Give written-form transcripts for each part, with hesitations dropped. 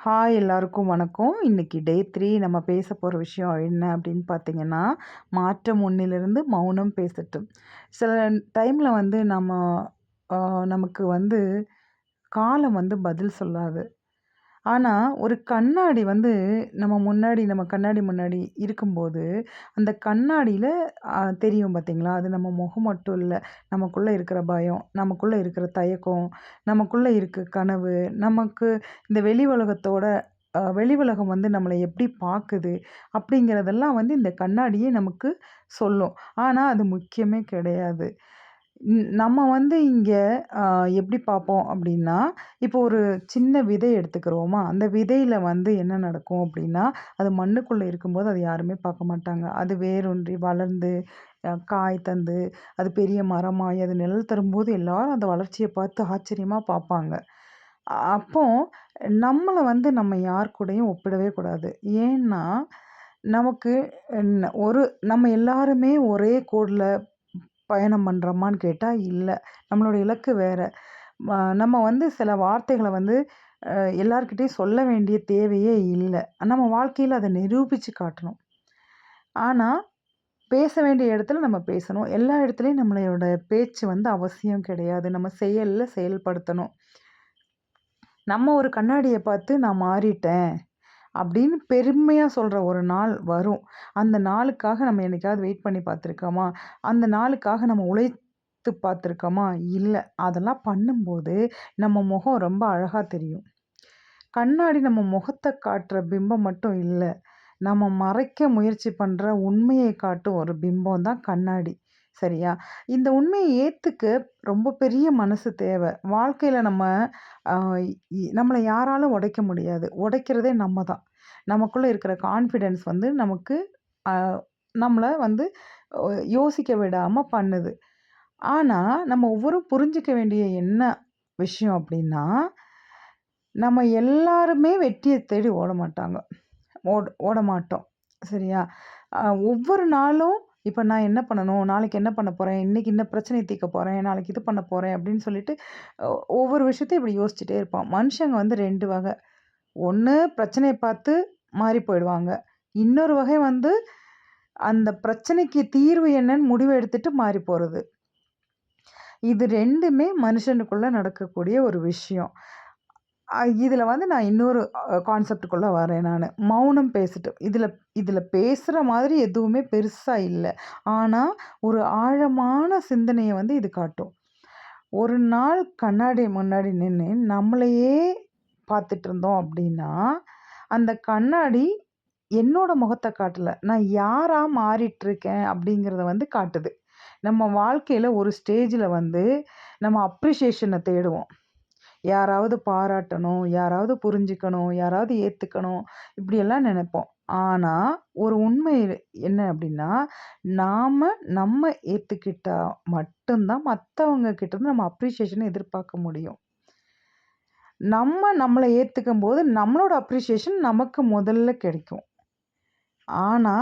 Hi எல்லாருக்கும் வணக்கம். இன்னைக்கு டே 3 நம்ம பேச போற விஷயம் என்ன அப்படின்னு பார்த்தீங்கன்னா, மாற்றம் ஒண்ணிலிருந்து மௌனம் பேசட்டும். சில டைம்ல வந்து அ நமக்கு வந்து காலம் வந்து பதில் சொல்லாது. ஆனா, ஒரு கண்ணாடி வந்து நம்ம கண்ணாடி முன்னாடி இருக்கும்போது, அந்த கண்ணாடியில தெரியும் பார்த்தீங்களா? அது நம்ம முகம் மட்டும் இல்ல. நமக்குள்ள இருக்கிற பயம், நமக்குள்ள இருக்கிற தயக்கம், நமக்குள்ள இருக்க கனவு, நமக்கு இந்த வெளி உலகம் வந்து நம்மள எப்படி பாக்குது? அப்படிங்கிறதெல்லாம் வந்து இந்த கண்ணாடியே நமக்கு சொல்லும். ஆனா, அது முக்கியமே கிடையாது. நம்ம வந்து இங்க அ எப்படி பார்ப்போம் அப்படின்னா, இப்போ ஒரு சின்ன விதை எடுத்துக்கிறோமா, அந்த விதையில வந்து என்ன நடக்கும் அப்படின்னா, அது மண்ணுக்குள்ள இருக்கும்போது அது யாருமே பார்க்க மாட்டாங்க. அது வேரூன்றி வளர்ந்து, காய் தந்து, அது பெரிய மரமாயி, அது நிழல் தரும்போது எல்லாரும் அந்த வளர்ச்சிய பார்த்து ஆச்சரியமா பார்ப்பாங்க. அப்போ நம்ம யார் கூடயும் ஒப்பிடவே கூடாது. ஏன்னா, நமக்கு நம்ம எல்லாருமே ஒரே கோட்ல பயணம் பண்றோமான்னு கேட்டா இல்ல. நம்மளோட இலக்கு வேற. நம்ம வந்து சில வார்த்தைகள வந்து அ எல்லார்கிட்டயும் சொல்ல வேண்டிய தேவையே இல்ல. நம்ம வாழ்க்கையில அத நிரூபிச்சு காட்டணும். ஆனா, பேச வேண்டிய இடத்துல நம்ம பேசணும். எல்லா இடத்துலயும் நம்மளோட பேச்சு வந்து அவசியம் கிடையாது. நம்ம செயல்ல செயல்படுத்தணும். நம்ம ஒரு கண்ணாடிய பார்த்து நான் மாறிட்டேன் அப்படின்னு பெருமையா சொல்ற ஒரு நாள் வரும். அந்த நாளுக்காக நம்ம என்னைக்காவது வெயிட் பண்ணி பார்த்துருக்கோமா? அந்த நாளுக்காக நம்ம உழைத்து பார்த்துருக்கோமா? இல்ல. அதெல்லாம் பண்ணும்போது நம்ம முகம் ரொம்ப அழகா தெரியும். கண்ணாடி நம்ம முகத்த காட்டுற பிம்பம் மட்டும் இல்ல. நம்ம மறைக்க முயற்சி பண்ற உண்மையை காட்டும் ஒரு பிம்பம் தான் கண்ணாடி. சரியா? இந்த உண்மைய ஏத்துக்க ரொம்ப பெரிய மனசு தேவ. வாழ்க்கையில அ நம்மள யாராலும் உடைக்க முடியாது. உடைக்கிறதே நம்ம தான். நமக்குள்ள இருக்கிற கான்ஃபிடன்ஸ் வந்து நமக்கு அ நம்மள வந்து அ யோசிக்க விடாம பண்ணுது. ஆனா, நம்ம ஒவ்வொரும் புரிஞ்சுக்க வேண்டிய என்ன விஷயம் அப்டின்னா, நம்ம எல்லாருமே வெற்றிய தேடி ஓட மாட்டாங்க. ஓட மாட்டோம். சரியா? அ ஒவ்வொரு நாளும் இப்ப நான் என்ன பண்ணணும்? நாளைக்கு என்ன பண்ண போறேன்? இன்னைக்கு இந்த பிரச்சனைய தீர்க்க போறேன். நாளைக்கு இது பண்ண போறேன் அப்படின்னு சொல்லிட்டு ஒ ஒவ்வொரு விஷயத்தையும் இப்படி யோசிச்சுட்டே இருப்போம். மனுஷங்க வந்து 2 வகை. ஒண்ணு பிரச்சனைய பார்த்து மாறி போயிடுவாங்க. இன்னொரு வகை வந்து அந்த பிரச்சனைக்கு தீர்வு என்னன்னு முடிவு எடுத்துட்டு மாறி போறது. இது 2மே மனுஷனுக்குள்ள நடக்கக்கூடிய ஒரு விஷயம். இதுல வந்து நான் இன்னொரு கான்செப்ட்டுக்குள்ள வரேன் நானு. மௌனம் பேசட்டும். இதுல இதுல பேசுற மாதிரி எதுவுமே பெருசா இல்ல. ஆனா, ஒரு ஆழமான சிந்தனைய வந்து இது காட்டும். ஒரு நாள் கண்ணாடி முன்னாடி நின்னு நம்மளையே பார்த்துட்டு இருந்தோம் அப்டின்னா, அந்த கண்ணாடி என்னோட முகத்த காட்டல. நான் யாரா மாறிட்டுருக்கேன் அப்டிங்கிறத வந்து காட்டுது. நம்ம வாழ்க்கையில ஒரு ஸ்டேஜ்ல வந்து நம்ம அப்ரிசியேஷன தேடுவோம். யாராவது பாராட்டணும், யாராவது புரிஞ்சுக்கணும், யாராவது ஏத்துக்கணும், இப்படியெல்லாம் நெனைப்போம். ஆனா, ஒரு உண்மை என்ன அப்படின்னா, நம்ம ஏத்துக்கிட்டா மட்டும் தான் மத்தவங்க கிட்டருந்து நம்ம அப்ரிசியேஷன எதிர்பார்க்க முடியும். நம்மள ஏத்துக்கும்போது, நம்மளோட அப்ரிசியேஷன் நமக்கு முதல்ல கிடைக்கும். ஆனா,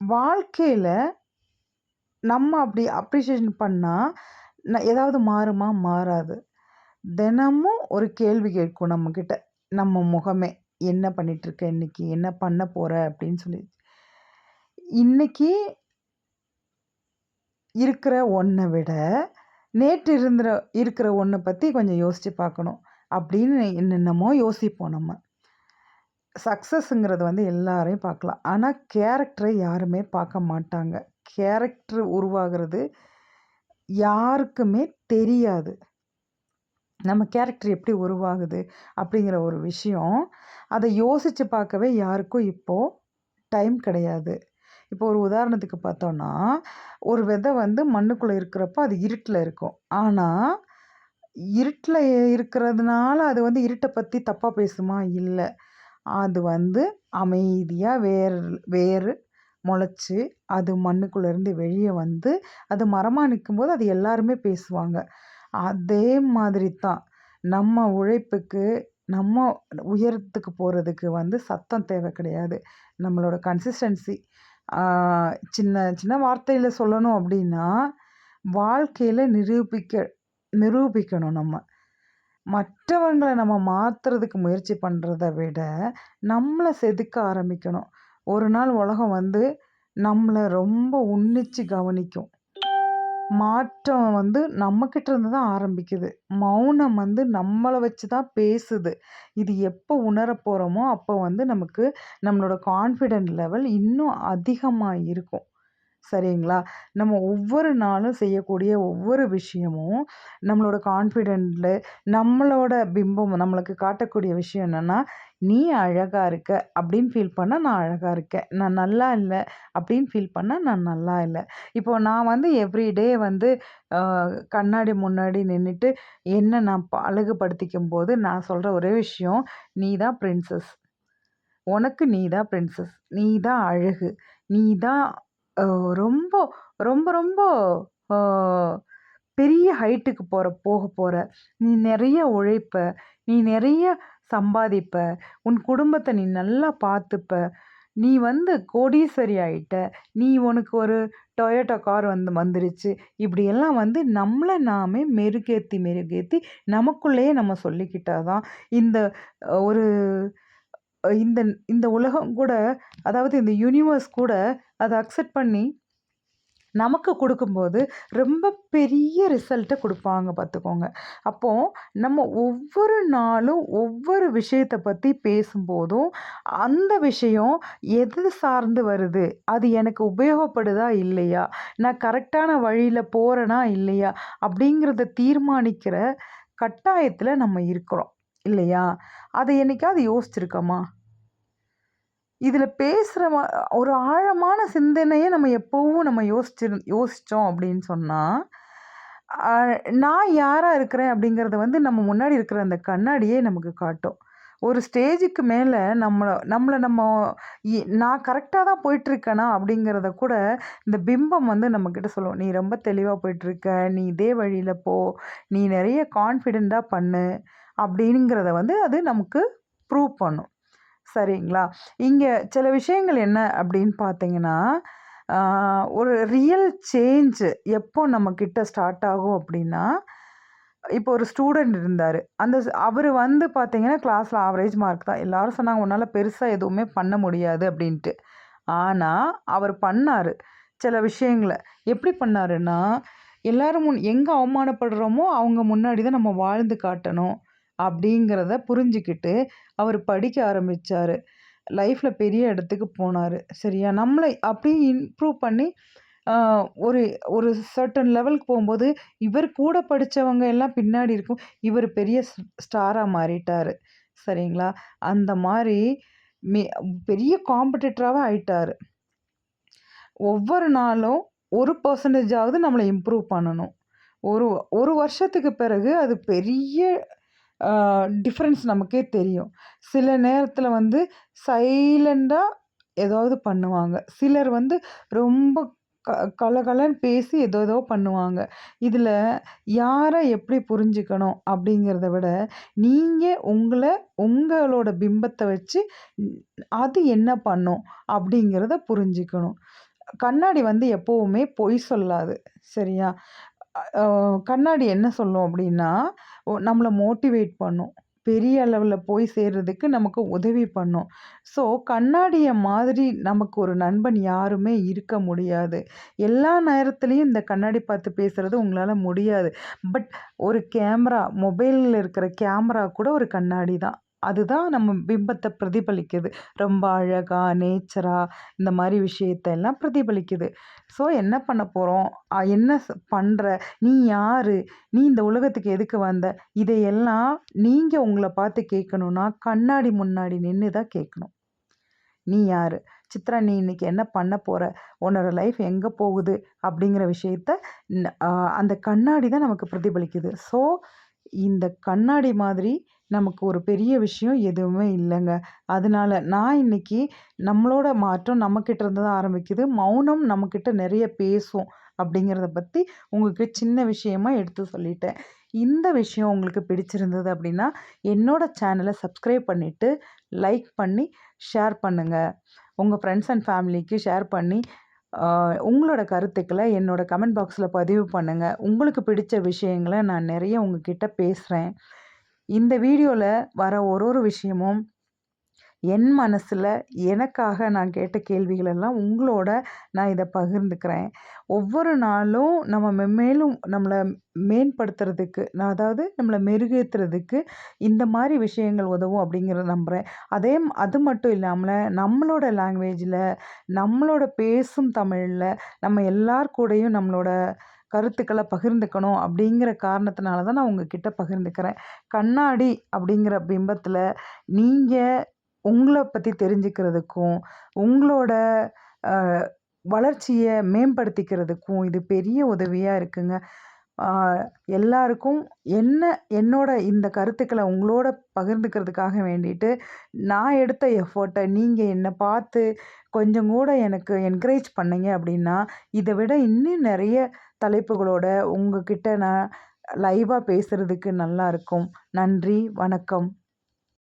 வாழ்க்கையில நம்ம அப்படி அப்ரிசியேஷன் பண்ணா, ஏதாவது மாறுமா? மாறாது. தினமும் ஒரு கேள்வி கேட்கும் நம்மகிட்ட. நம்ம முகமே. "என்ன பண்ணிட்டுருக்க இன்னைக்கு? என்ன பண்ண போற?" அப்படின்னு சொல்லி. இன்னைக்கு இருக்கிற ஒண்ண விட, நேற்று இருக்கிற ஒண்ண பத்தி கொஞ்சம் யோசிச்சு பார்க்கணும். அப்படின்னு என்னென்னமோ யோசிப்போம் நம்ம. சக்சஸ்ங்கிறது வந்து எல்லாரையும் பார்க்கலாம். ஆனா கேரக்டர யாருமே பார்க்க மாட்டாங்க. கேரக்டர் உருவாகுறது யாருக்குமே தெரியாது. நம்ம கேரக்டர் எப்படி உருவாகுது அப்படிங்கிற ஒரு விஷயம், அத யோசிச்சு பார்க்கவே யாருக்கும் இப்போ டைம் கிடையாது. இப்போ ஒரு உதாரணத்துக்கு பார்த்தோம்னா, ஒரு விதை வந்து மண்ணுக்குள்ள இருக்கிறப்ப அது இருட்டுல இருக்கும். ஆனா, இருட்டுல இருக்கிறதுனால அது வந்து இருட்ட பத்தி தப்பா பேசுமா? இல்ல. அது வந்து அமைதியா வேறு மொளச்சு, அது மண்ணுக்குள்ள இருந்து வெளிய வந்து, அது மரமா நிக்கும்போது அது எல்லாருமே பேசுவாங்க. அதே மாதிரி தான். நம்ம உழைப்புக்கு, நம்ம உயரத்துக்கு போறதுக்கு வந்து சத்தம் தேவை கிடையாது. நம்மளோட கன்சிஸ்டன்சி. ஆ சின்ன சின்ன வார்த்தையில சொல்லணும் அப்டின்னா, வாழ்க்கையில நிரூபிக்கணும் நம்ம. மற்றவங்கள நம்ம மாத்துறதுக்கு முயற்சி பண்றத விட, நம்மள செதுக்க ஆரம்பிக்கணும். ஒரு நாள் உலகம் வந்து நம்மள ரொம்ப உன்னிச்சு கவனிக்கும். மாற்றம் வந்து நம்மகிட்ட இருந்து தான் ஆரம்பிக்குது. மௌனம் வந்து நம்மள வச்சு தான் பேசுது. இது எப்போ உணரப் போறோமோ, அப்போ வந்து நமக்கு நம்மளோட கான்ஃபிடென்ட் லெவல் இன்னும் அதிகமா இருக்கும். சரிங்களா? நம்ம ஒவ்வொரு நாளும் செய்யக்கூடிய ஒவ்வொரு விஷயமும், நம்மளோட கான்ஃபிடென்ட்ல நம்மளோட பிம்பம் நம்மளுக்கு காட்டக்கூடிய விஷயம் என்னன்னா, "நீ அழகா இருக்க" அப்படின்னு ஃபீல் பண்ணா, "நான் அழகா இருக்கேன்." "நான் நல்லா இல்ல" அப்படின்னு ஃபீல் பண்ணா, "நான் நல்லா இல்ல." இப்போ நான் வந்து எவ்ரிடே வந்து அ கண்ணாடி முன்னாடி நின்னுட்டு, என்ன நான் அழகுபடுத்திக்கும்போது, நான் சொல்ற ஒரே விஷயம், "நீ தான் பிரின்சஸ். உனக்கு நீ தான் பிரின்சஸ். நீ தான் அழகு. நீ தான் அ ரொம்ப ரொம்ப ரொம்ப அ பெரிய ஹைட்டுக்கு போகப் போற. நீ நெறைய உழைப்ப. நீ நெறைய சம்பாதிப்ப. உன் குடும்பத்த நீ நல்லா பார்த்துப்ப. நீ வந்து கோடீஸ்வரி ஆயிட்ட. நீ உனக்கு ஒரு டொயோட்டா கார் வந்துருச்சு." இப்படியெல்லாம் வந்து நம்மள நாமே மெருகேத்தி மெருகேத்தி நமக்குள்ளேயே நம்ம சொல்லிக்கிட்டா தான் இந்த ஒரு இந்த இந்த உலகம் கூட, அதாவது இந்த யூனிவர்ஸ் கூட அத அக்செப்ட் பண்ணி நமக்கு குடுக்கும்போது, ரொம்ப பெரிய ரிசல்ட்ட குடுப்பாங்க பார்த்துக்கோங்க. அப்போ நம்ம ஒவ்வொரு நாளும் ஒவ்வொரு விஷயத்த பத்தி பேசும்போதும், அந்த விஷயம் எது சார்ந்து வருது? அது எனக்கு உபயோகப்படுதா? இல்லையா? நான் கரெக்ட்டான வழியில போறேனா? இல்லையா? அப்படிங்கிறத தீர்மானிக்கிற கட்டாயத்துல நம்ம இருக்கிறோம். இல்லையா? அத என்னைக்காவது யோசிச்சிருக்கோமா? இதுல பேசுற ஒரு ஆழமான சிந்தனைய நம்ம எப்பவும் நம்ம யோசிச்சோம் அப்படின்னு சொன்னா, அ நான் யாரா இருக்கிறேன் அப்படிங்கிறத வந்து நம்ம முன்னாடி இருக்கிற அந்த கண்ணாடியே நமக்கு காட்டும். ஒரு ஸ்டேஜுக்கு மேல நம்மள நம்மள நம்ம நான் கரெக்ட்டா தான் போயிட்டுருக்கேனா அப்படிங்கிறத கூட இந்த பிம்பம் வந்து நம்மகிட்ட சொல்லும். "நீ ரொம்ப தெளிவா போயிட்டுருக்க. நீ இதே வழியில போ. நீ நெறைய கான்ஃபிடென்ட்டா பண்ணு." அப்படிங்கிறத வந்து அது நமக்கு ப்ரூவ் பண்ணும். சரிங்களா? இங்க சில விஷயங்கள் என்ன அப்படின்னு பார்த்தீங்கன்னா, ஆ ஒரு ரியல் சேஞ்ச் எப்போ நம்மகிட்ட ஸ்டார்ட் ஆகும் அப்படின்னா, இப்போ ஒரு ஸ்டூடண்ட் இருந்தாரு. அவரு வந்து பார்த்தீங்கன்னா, கிளாஸ்ல ஆவரேஜ் மார்க் தான். எல்லாரும் சொன்னாங்க, "உன்னால பெருசா எதுவுமே பண்ண முடியாது" அப்படின்ட்டு. ஆனா, அவர் பண்ணாரு. சில விஷயங்கள. எப்படி பண்ணாருன்னா, எல்லாரும் எங்க அவமானப்படுறோமோ, அவங்க முன்னாடி தான் நம்ம வாழ்ந்து காட்டணும். அப்படிங்கிறத புரிஞ்சுக்கிட்டு, அவரு படிக்க ஆரம்பிச்சாரு. லைஃப்ல பெரிய இடத்துக்கு போனாரு. சரியா? நம்மள அப்படியே இம்ப்ரூவ் பண்ணி அ ஒரு ஒரு சர்டன் லெவலுக்கு போம்போது, இவர் கூட படிச்சவங்க எல்லாம் பின்னாடி இருக்கும். இவரு பெரிய ஸ்டாரா மாறிட்டாரு. சரிங்களா? அந்த மாரி மெ பெரிய காம்படிட்டராவே ஆயிட்டாரு. ஒவ்வொரு நாளும் 1% ஆவது நம்மள இம்ப்ரூவ் பண்ணணும். ஒரு 1 வருஷத்துக்கு பிறகு அது பெரிய அ டிஃபரன்ஸ் நமக்கே தெரியும். சில நேரத்தில வந்து சைலன்ட்டா ஏதாவது பண்ணுவாங்க. சிலர் வந்து ரொம்ப க கலகலன்னு பேசி ஏதேதோ பண்ணுவாங்க. இதில யார எப்படி புரிஞ்சுக்கணும் அப்படிங்கிறத விட, நீங்க உங்களோட பிம்பத்த வச்சு ன் அது என்ன பண்ணும் அப்படிங்கிறத புரிஞ்சுக்கணும். கண்ணாடி வந்து எப்பவுமே பொய் சொல்லாது. சரியா? அ கண்ணாடி என்ன சொல்லும் அப்டின்னா, நம்மள மோட்டிவேட் பண்ணும். பெரிய அளவுல போய் சேர்றதுக்கு நமக்கு உதவி பண்ணும். ஸோ, கண்ணாடிய மாதிரி நமக்கு ஒரு நண்பன் யாருமே இருக்க முடியாது. எல்லா நேரத்துலயும் இந்த கண்ணாடி பார்த்து பேசுறது உங்களால முடியாது. பட் ஒரு கேமரா, மொபைல்ல இருக்கிற கேமரா கூட ஒரு கண்ணாடி தான். அதுதான் நம்ம பிம்பத்த பிரதிபலிக்குது. ரொம்ப அழகா, நேச்சரா இந்த மாரி விஷயத்த எல்லாம் பிரதிபலிக்குது. ஸோ, என்ன பண்ண போறோம்? என்ன பண்ற? நீ யாரு? நீ இந்த உலகத்துக்கு எதுக்கு வந்த? இதையெல்லாம் நீங்க உங்கள பார்த்து கேட்கணும்னா, கண்ணாடி முன்னாடி நின்னு தான் கேட்கணும். "நீ யாரு? சித்ரா நீ இன்னைக்கு என்ன பண்ண போற? உன்னோட லைஃப் எங்க போகுது?" அப்படிங்கிற விஷயத்த ந அ அந்த கண்ணாடி தான் நமக்கு பிரதிபலிக்குது. ஸோ, இந்த கண்ணாடி மாதிரி நமக்கு ஒரு பெரிய விஷயம் எதுவுமே இல்லங்க. அதனால நான் இன்னைக்கு நம்மளோட மாற்றம் நம்மகிட்ட இருந்து தான் ஆரம்பிக்குது. மௌனம் நம்மகிட்ட நெறைய பேசும் அப்படிங்கிறத பத்தி உங்களுக்கு சின்ன விஷயமா எடுத்து சொல்லிட்டேன். இந்த விஷயம் உங்களுக்கு பிடிச்சிருந்தது அப்படின்னா, என்னோட சேனல சப்ஸ்கிரைப் பண்ணிட்டு, லைக் பண்ணி, ஷேர் பண்ணுங்க. உங்க ஃப்ரெண்ட்ஸ் அண்ட் ஃபேமிலிக்கு ஷேர் பண்ணி, அ உங்களோட கருத்துக்கள என்னோட கமெண்ட் பாக்ஸ்ல பதிவு பண்ணுங்க. உங்களுக்கு பிடிச்ச விஷயங்கள நான் நெறைய உங்ககிட்ட பேசுறேன். இந்த வீடியோல வர ஒரு ஒரு விஷயமும் என் மனசுல எனக்காக நான் கேட்ட கேள்விகள் எல்லாம் உங்களோட நான் இத பகிர்ந்துக்கிறேன். ஒவ்வொரு நாளும் நம்ம மென்மேலும் நம்மள மேம்படுத்துறதுக்கு, அதாவது நம்மள மெருகேத்துறதுக்கு இந்த மாரி விஷயங்கள் உதவும் அப்படிங்கிறத நம்புறேன். அது மட்டும் இல்லாமல நம்மளோட லாங்குவேஜ்ல, நம்மளோட பேசும் தமிழ்ல நம்ம எல்லார் கூடயும் நம்மளோட கருத்துக்கள பகிர்ந்துக்கணும் அப்படிங்கிற காரணத்தினால தான் நான் உங்ககிட்ட பகிர்ந்துக்கிறேன். கண்ணாடி அப்படிங்கிற பிம்பத்தில நீங்க உங்கள பத்தி தெரிஞ்சுக்கிறதுக்கும், உங்களோட அ வளர்ச்சிய மேம்படுத்திக்கிறதுக்கும் இது பெரிய உதவியா இருக்குங்க. ஆ எல்லாருக்கும் என்னோட இந்த கருத்துக்கள உங்களோட பகிர்ந்துக்கிறதுக்காக வேண்டிட்டு, நான் எடுத்த எஃபோர்ட்ட நீங்க என்ன பார்த்து கொஞ்சம் கூட எனக்கு என்கரேஜ் பண்ணீங்க அப்படின்னா, இத விட இன்னும் நெறைய தலைப்புகளோட உங்ககிட்ட நான் லைவா பேசுறதுக்கு நல்லாருக்கும். நன்றி, வணக்கம்.